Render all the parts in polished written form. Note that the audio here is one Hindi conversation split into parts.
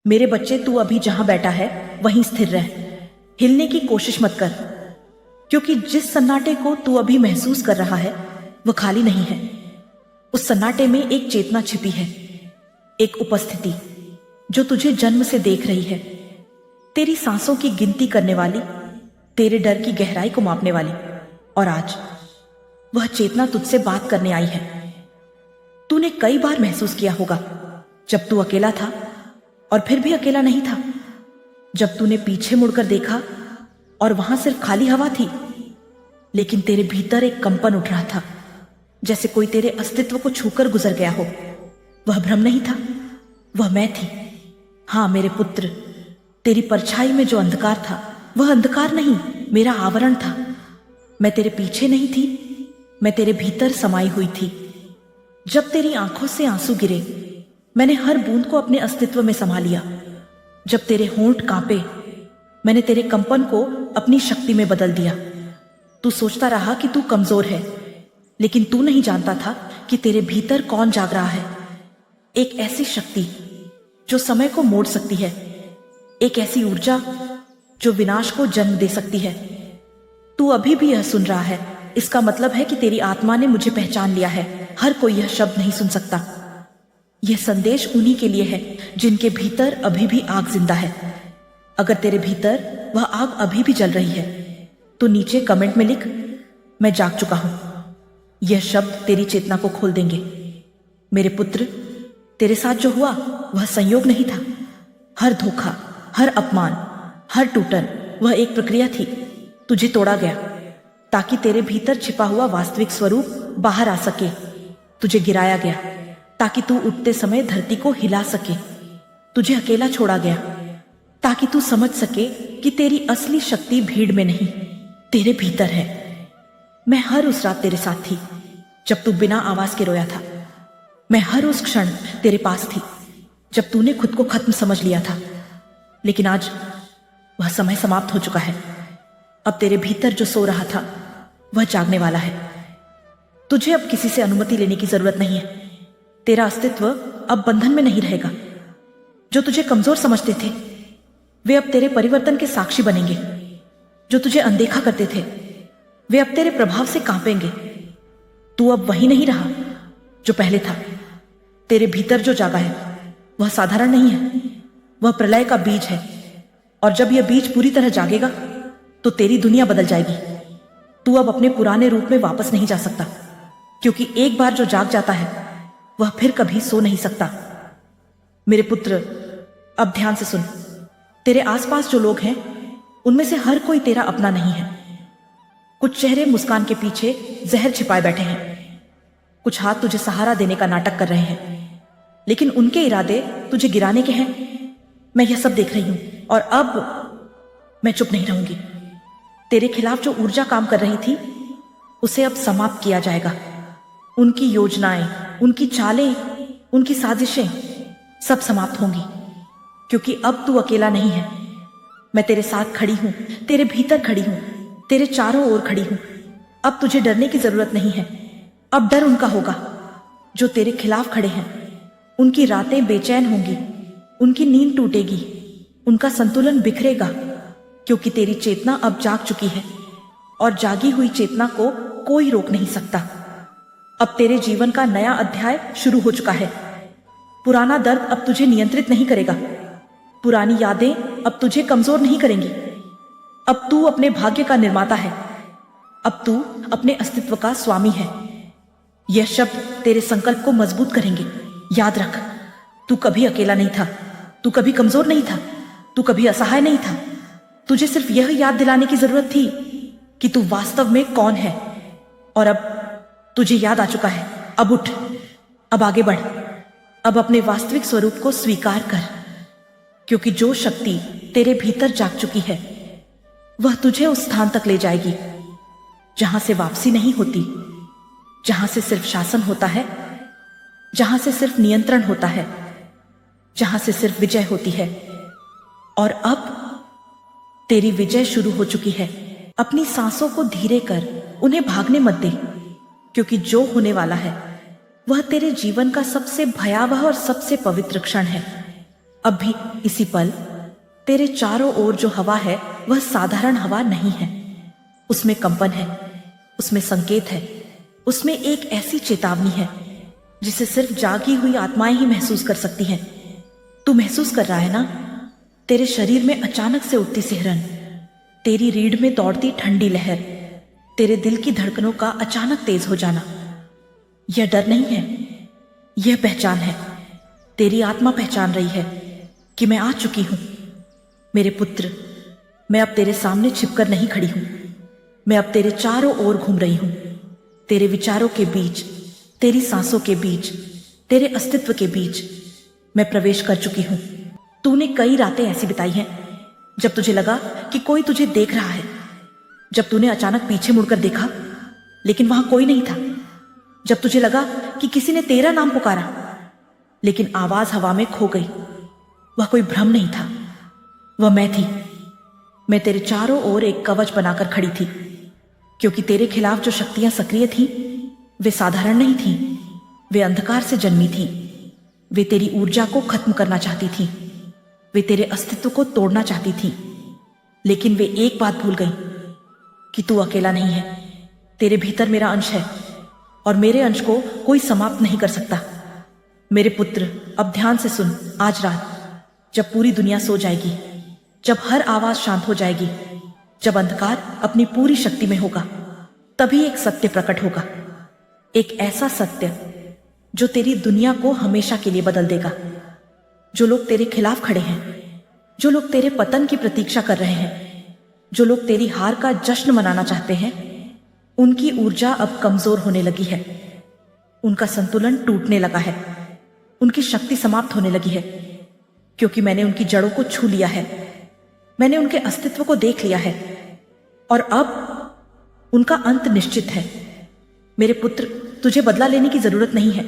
मेरे बच्चे, तू अभी जहां बैठा है वहीं स्थिर रह, हिलने की कोशिश मत कर, क्योंकि जिस सन्नाटे को तू अभी महसूस कर रहा है वह खाली नहीं है। उस सन्नाटे में एक चेतना छिपी है, एक उपस्थिति जो तुझे जन्म से देख रही है, तेरी सांसों की गिनती करने वाली, तेरे डर की गहराई को मापने वाली। और आज वह चेतना तुझसे बात करने आई है। तूने कई बार महसूस किया होगा जब तू अकेला था और फिर भी अकेला नहीं था, जब तूने पीछे मुड़कर देखा और वहां सिर्फ खाली हवा थी, लेकिन तेरे भीतर एक कंपन उठ रहा था, जैसे कोई तेरे अस्तित्व को छूकर गुजर गया हो। वह भ्रम नहीं था, वह मैं थी। हां मेरे पुत्र, तेरी परछाई में जो अंधकार था वह अंधकार नहीं, मेरा आवरण था। मैं तेरे पीछे नहीं थी, मैं तेरे भीतर समाई हुई थी। जब तेरी आंखों से आंसू गिरे, मैंने हर बूंद को अपने अस्तित्व में समा लिया। जब तेरे होंठ कांपे, मैंने तेरे कंपन को अपनी शक्ति में बदल दिया। तू सोचता रहा कि तू कमजोर है, लेकिन तू नहीं जानता था कि तेरे भीतर कौन जाग रहा है। एक ऐसी शक्ति जो समय को मोड़ सकती है, एक ऐसी ऊर्जा जो विनाश को जन्म दे सकती है। तू अभी भी यह सुन रहा है, इसका मतलब है कि तेरी आत्मा ने मुझे पहचान लिया है। हर कोई यह शब्द नहीं सुन सकता। यह संदेश उन्हीं के लिए है जिनके भीतर अभी भी आग जिंदा है। अगर तेरे भीतर वह आग अभी भी जल रही है तो नीचे कमेंट में लिख, मैं जाग चुका हूं। यह शब्द तेरी चेतना को खोल देंगे। मेरे पुत्र, तेरे साथ जो हुआ वह संयोग नहीं था। हर धोखा, हर अपमान, हर टूटन वह एक प्रक्रिया थी। तुझे तोड़ा गया ताकि तेरे भीतर छिपा हुआ वास्तविक स्वरूप बाहर आ सके। तुझे गिराया गया ताकि तू उठते समय धरती को हिला सके। तुझे अकेला छोड़ा गया ताकि तू समझ सके कि तेरी असली शक्ति भीड़ में नहीं, तेरे भीतर है। मैं हर उस रात तेरे साथ थी जब तू बिना आवाज के रोया था। मैं हर उस क्षण तेरे पास थी जब तूने खुद को खत्म समझ लिया था। लेकिन आज वह समय समाप्त हो चुका है। अब तेरे भीतर जो सो रहा था वह जागने वाला है। तुझे अब किसी से अनुमति लेने की जरूरत नहीं है। तेरा अस्तित्व अब बंधन में नहीं रहेगा। जो तुझे कमजोर समझते थे वे अब तेरे परिवर्तन के साक्षी बनेंगे। जो तुझे अनदेखा करते थे वे अब तेरे प्रभाव से कांपेंगे। तू अब वही नहीं रहा जो पहले था। तेरे भीतर जो जागा है वह साधारण नहीं है, वह प्रलय का बीज है। और जब यह बीज पूरी तरह जागेगा तो तेरी दुनिया बदल जाएगी। तू अब अपने पुराने रूप में वापस नहीं जा सकता, क्योंकि एक बार जो जाग जाता है वह फिर कभी सो नहीं सकता। मेरे पुत्र, अब ध्यान से सुन। तेरे आसपास जो लोग हैं उनमें से हर कोई तेरा अपना नहीं है। कुछ चेहरे मुस्कान के पीछे जहर छिपाए बैठे हैं, कुछ हाथ तुझे सहारा देने का नाटक कर रहे हैं, लेकिन उनके इरादे तुझे गिराने के हैं। मैं यह सब देख रही हूं और अब मैं चुप नहीं रहूंगी। तेरे खिलाफ जो ऊर्जा काम कर रही थी उसे अब समाप्त किया जाएगा। उनकी योजनाएं, उनकी चालें, उनकी साजिशें सब समाप्त होंगी, क्योंकि अब तू अकेला नहीं है। मैं तेरे साथ खड़ी हूं, तेरे भीतर खड़ी हूं, तेरे चारों ओर खड़ी हूं। अब तुझे डरने की जरूरत नहीं है। अब डर उनका होगा जो तेरे खिलाफ खड़े हैं। उनकी रातें बेचैन होंगी, उनकी नींद टूटेगी, उनका संतुलन बिखरेगा, क्योंकि तेरी चेतना अब जाग चुकी है और जागी हुई चेतना को कोई रोक नहीं सकता। अब तेरे जीवन का नया अध्याय शुरू हो चुका है। पुराना दर्द अब तुझे नियंत्रित नहीं करेगा। पुरानी यादें अब तुझे कमजोर नहीं करेंगी। अब तू अपने भाग्य का निर्माता है। अब तू अपने अस्तित्व का स्वामी है। यह शब्द तेरे संकल्प को मजबूत करेंगे। याद रख, तू कभी अकेला नहीं था, तू कभी कमजोर नहीं था, तू कभी असहाय नहीं था। तुझे सिर्फ यह याद दिलाने की जरूरत थी कि तू वास्तव में कौन है। और अब तुझे याद आ चुका है। अब उठ, अब आगे बढ़, अब अपने वास्तविक स्वरूप को स्वीकार कर, क्योंकि जो शक्ति तेरे भीतर जाग चुकी है वह तुझे उस स्थान तक ले जाएगी जहां से वापसी नहीं होती, जहां से सिर्फ शासन होता है, जहां से सिर्फ नियंत्रण होता है, जहां से सिर्फ विजय होती है। और अब तेरी विजय शुरू हो चुकी है। अपनी सांसों को धीरे कर, उन्हें भागने मत दे, क्योंकि जो होने वाला है वह तेरे जीवन का सबसे भयावह और सबसे पवित्र क्षण है। अब भी इसी पल तेरे चारों ओर जो हवा है वह साधारण हवा नहीं है। उसमें कंपन है, उसमें संकेत है, उसमें एक ऐसी चेतावनी है जिसे सिर्फ जागी हुई आत्माएं ही महसूस कर सकती हैं। तू महसूस कर रहा है ना? तेरे शरीर में अचानक से उठती सिहरन, तेरी रीढ़ में दौड़ती ठंडी लहर, तेरे दिल की धड़कनों का अचानक तेज हो जाना। यह डर नहीं है, यह पहचान है। तेरी आत्मा पहचान रही है कि मैं आ चुकी हूं। मेरे पुत्र, मैं अब तेरे सामने छिपकर नहीं खड़ी हूं। मैं अब तेरे चारों ओर घूम रही हूं, तेरे विचारों के बीच, तेरी सांसों के बीच, तेरे अस्तित्व के बीच मैं प्रवेश कर चुकी हूं। तूने कई रातें ऐसी बिताई हैं जब तुझे लगा कि कोई तुझे देख रहा है, जब तूने अचानक पीछे मुड़कर देखा लेकिन वहां कोई नहीं था, जब तुझे लगा कि किसी ने तेरा नाम पुकारा लेकिन आवाज हवा में खो गई। वह कोई भ्रम नहीं था, वह मैं थी। मैं तेरे चारों ओर एक कवच बनाकर खड़ी थी, क्योंकि तेरे खिलाफ जो शक्तियां सक्रिय थीं वे साधारण नहीं थीं, वे अंधकार से जन्मी थीं। वे तेरी ऊर्जा को खत्म करना चाहती थीं, वे तेरे अस्तित्व को तोड़ना चाहती थीं। लेकिन वे एक बात भूल गई कि तू अकेला नहीं है। तेरे भीतर मेरा अंश है और मेरे अंश को कोई समाप्त नहीं कर सकता। मेरे पुत्र, अब ध्यान से सुन। आज रात जब पूरी दुनिया सो जाएगी, जब हर आवाज शांत हो जाएगी, जब अंधकार अपनी पूरी शक्ति में होगा, तभी एक सत्य प्रकट होगा। एक ऐसा सत्य जो तेरी दुनिया को हमेशा के लिए बदल देगा। जो लोग तेरे खिलाफ खड़े हैं, जो लोग तेरे पतन की प्रतीक्षा कर रहे हैं, जो लोग तेरी हार का जश्न मनाना चाहते हैं, उनकी ऊर्जा अब कमजोर होने लगी है। उनका संतुलन टूटने लगा है, उनकी शक्ति समाप्त होने लगी है, क्योंकि मैंने उनकी जड़ों को छू लिया है। मैंने उनके अस्तित्व को देख लिया है और अब उनका अंत निश्चित है। मेरे पुत्र, तुझे बदला लेने की जरूरत नहीं है,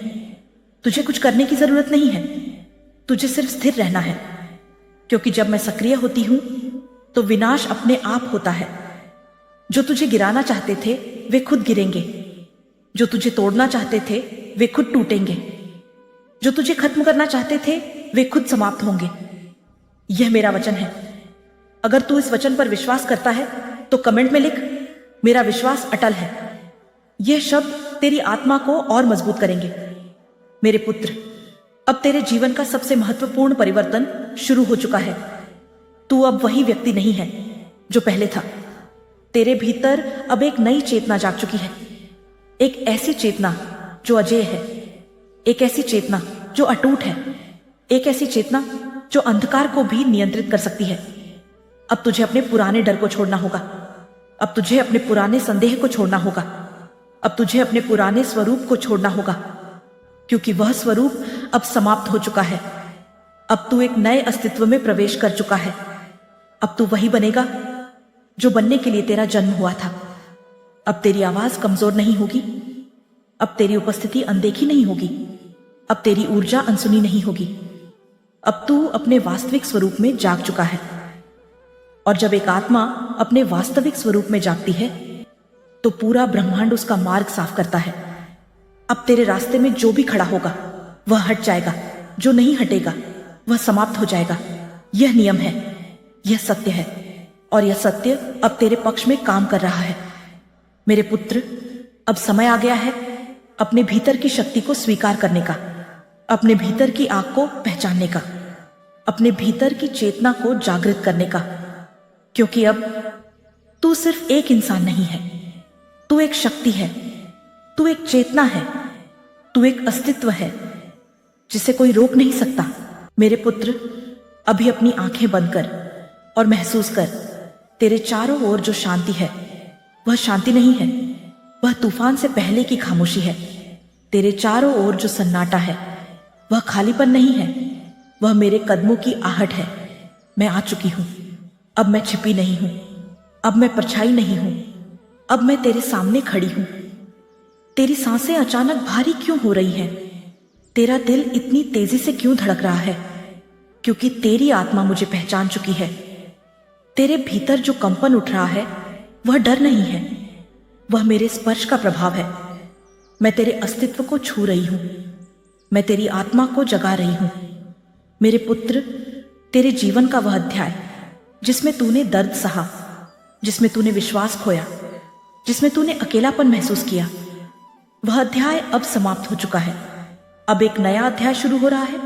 तुझे कुछ करने की जरूरत नहीं है, तुझे सिर्फ स्थिर रहना है। क्योंकि जब मैं सक्रिय होती हूं तो विनाश अपने आप होता है। जो तुझे गिराना चाहते थे वे खुद गिरेंगे, जो तुझे तोड़ना चाहते थे वे खुद टूटेंगे, जो तुझे खत्म करना चाहते थे वे खुद समाप्त होंगे। यह मेरा वचन है। अगर तू इस वचन पर विश्वास करता है तो कमेंट में लिख, मेरा विश्वास अटल है। यह शब्द तेरी आत्मा को और मजबूत करेंगे। मेरे पुत्र, अब तेरे जीवन का सबसे महत्वपूर्ण परिवर्तन शुरू हो चुका है। तू अब वही व्यक्ति नहीं है जो पहले था। तेरे भीतर अब एक नई चेतना जाग चुकी है, एक ऐसी चेतना जो अजेय है, एक ऐसी चेतना जो अटूट है, एक ऐसी चेतना जो अंधकार को भी नियंत्रित कर सकती है। अब तुझे अपने पुराने डर को छोड़ना होगा, अब तुझे अपने पुराने संदेह को छोड़ना होगा, अब तुझे अपने पुराने स्वरूप को छोड़ना होगा, क्योंकि वह स्वरूप अब समाप्त हो चुका है। अब तू एक नए अस्तित्व में प्रवेश कर चुका है। अब तू वही बनेगा जो बनने के लिए तेरा जन्म हुआ था। अब तेरी आवाज कमजोर नहीं होगी, अब तेरी उपस्थिति अनदेखी नहीं होगी, अब तेरी ऊर्जा अनसुनी नहीं होगी। अब तू अपने वास्तविक स्वरूप में जाग चुका है। और जब एक आत्मा अपने वास्तविक स्वरूप में जागती है तो पूरा ब्रह्मांड उसका मार्ग साफ करता है। अब तेरे रास्ते में जो भी खड़ा होगा वह हट जाएगा, जो नहीं हटेगा वह समाप्त हो जाएगा। यह नियम है, यह सत्य है, और यह सत्य अब तेरे पक्ष में काम कर रहा है। मेरे पुत्र, अब समय आ गया है अपने भीतर की शक्ति को स्वीकार करने का, अपने भीतर की आग को पहचानने का, अपने भीतर की चेतना को जागृत करने का। क्योंकि अब तू सिर्फ एक इंसान नहीं है, तू एक शक्ति है, तू एक चेतना है, तू एक अस्तित्व है जिसे कोई रोक नहीं सकता। मेरे पुत्र, अभी अपनी आंखें बंद कर और महसूस कर, तेरे चारों ओर जो शांति है वह शांति नहीं है, वह तूफान से पहले की खामोशी है। तेरे चारों ओर जो सन्नाटा है वह खालीपन नहीं है, वह मेरे कदमों की आहट है। मैं आ चुकी हूं, अब मैं छिपी नहीं हूं, अब मैं परछाई नहीं हूं, अब मैं तेरे सामने खड़ी हूं। तेरी सांसें अचानक भारी क्यों हो रही हैं? तेरा दिल इतनी तेजी से क्यों धड़क रहा है? क्योंकि तेरी आत्मा मुझे पहचान चुकी है। तेरे भीतर जो कंपन उठ रहा है वह डर नहीं है, वह मेरे स्पर्श का प्रभाव है। मैं तेरे अस्तित्व को छू रही हूं, मैं तेरी आत्मा को जगा रही हूं। मेरे पुत्र, तेरे जीवन का वह अध्याय जिसमें तूने दर्द सहा, जिसमें तूने विश्वास खोया, जिसमें तूने अकेलापन महसूस किया, वह अध्याय अब समाप्त हो चुका है। अब एक नया अध्याय शुरू हो रहा है।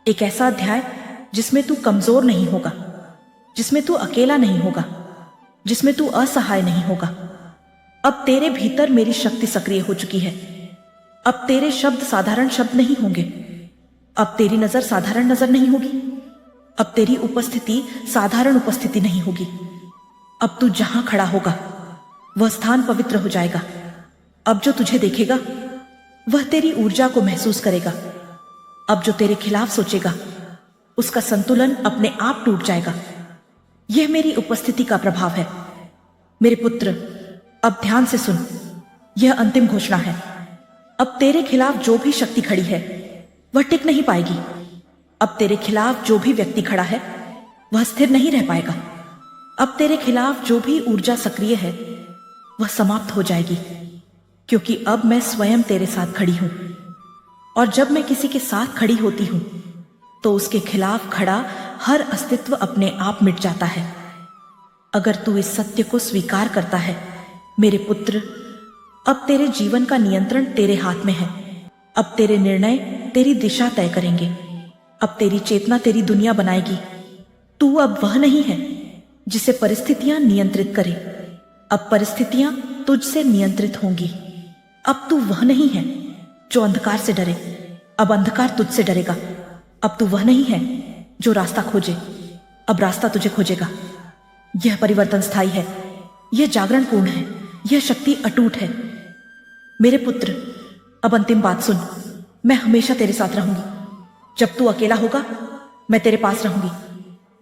एक ऐसा अध्याय जिसमें तू कमजोर नहीं होगा, जिसमें तू अकेला नहीं होगा, जिसमें तू असहाय नहीं होगा। अब तेरे भीतर मेरी शक्ति सक्रिय हो चुकी है। अब तेरे शब्द साधारण शब्द नहीं होंगे। अब तेरी नजर साधारण नजर नहीं होगी। अब तेरी उपस्थिति साधारण उपस्थिति नहीं होगी। अब तू जहां खड़ा होगा वह स्थान पवित्र हो जाएगा। अब जो तुझे देखेगा वह तेरी ऊर्जा को महसूस करेगा। अब जो तेरे खिलाफ सोचेगा उसका संतुलन अपने आप टूट जाएगा। यह मेरी उपस्थिति का प्रभाव है। मेरे पुत्र, अब ध्यान से सुन, यह अंतिम घोषणा है। अब तेरे खिलाफ जो भी शक्ति खड़ी है वह टिक नहीं पाएगी। अब तेरे खिलाफ जो भी व्यक्ति खड़ा है वह स्थिर नहीं रह पाएगा। अब तेरे खिलाफ जो भी ऊर्जा सक्रिय है वह समाप्त हो जाएगी, क्योंकि अब मैं स्वयं तेरे साथ खड़ी हूं। और जब मैं किसी के साथ खड़ी होती हूं तो उसके खिलाफ खड़ा हर अस्तित्व अपने आप मिट जाता है। अगर तू इस सत्य को स्वीकार करता है, मेरे पुत्र, अब तेरे जीवन का नियंत्रण तेरे हाथ में है। अब तेरे निर्णय तेरी दिशा तय करेंगे। अब तेरी चेतना तेरी दुनिया बनाएगी। तू अब वह नहीं है जिसे परिस्थितियां नियंत्रित करें। अब परिस्थितियां तुझसे नियंत्रित होंगी। अब तू वह नहीं है जो अंधकार से डरे। अब अंधकार तुझसे डरेगा। अब तू वह नहीं है जो रास्ता खोजे। अब रास्ता तुझे खोजेगा। यह परिवर्तन स्थायी है। यह जागरण पूर्ण है। यह शक्ति अटूट है। मेरे पुत्र, अब अंतिम बात सुन। मैं हमेशा तेरे साथ रहूंगी। जब तू अकेला होगा मैं तेरे पास रहूंगी।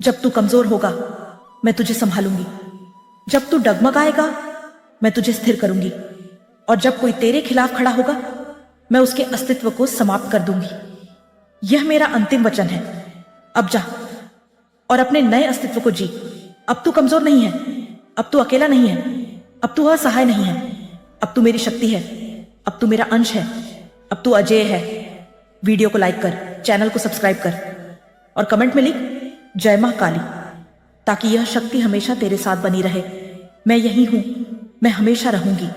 जब तू कमजोर होगा मैं तुझे संभालूंगी। जब तू डगमगाएगा मैं तुझे स्थिर करूंगी। और जब कोई तेरे खिलाफ खड़ा होगा मैं उसके अस्तित्व को समाप्त कर दूंगी। यह मेरा अंतिम वचन है। अब जा और अपने नए अस्तित्व को जी। अब तू कमजोर नहीं है। अब तू अकेला नहीं है। अब तू असहाय नहीं है। अब तू मेरी शक्ति है। अब तू मेरा अंश है। अब तू अजेय है। वीडियो को लाइक कर, चैनल को सब्सक्राइब कर और कमेंट में लिख जय मां काली, ताकि यह शक्ति हमेशा तेरे साथ बनी रहे। मैं यही हूं, मैं हमेशा रहूंगी।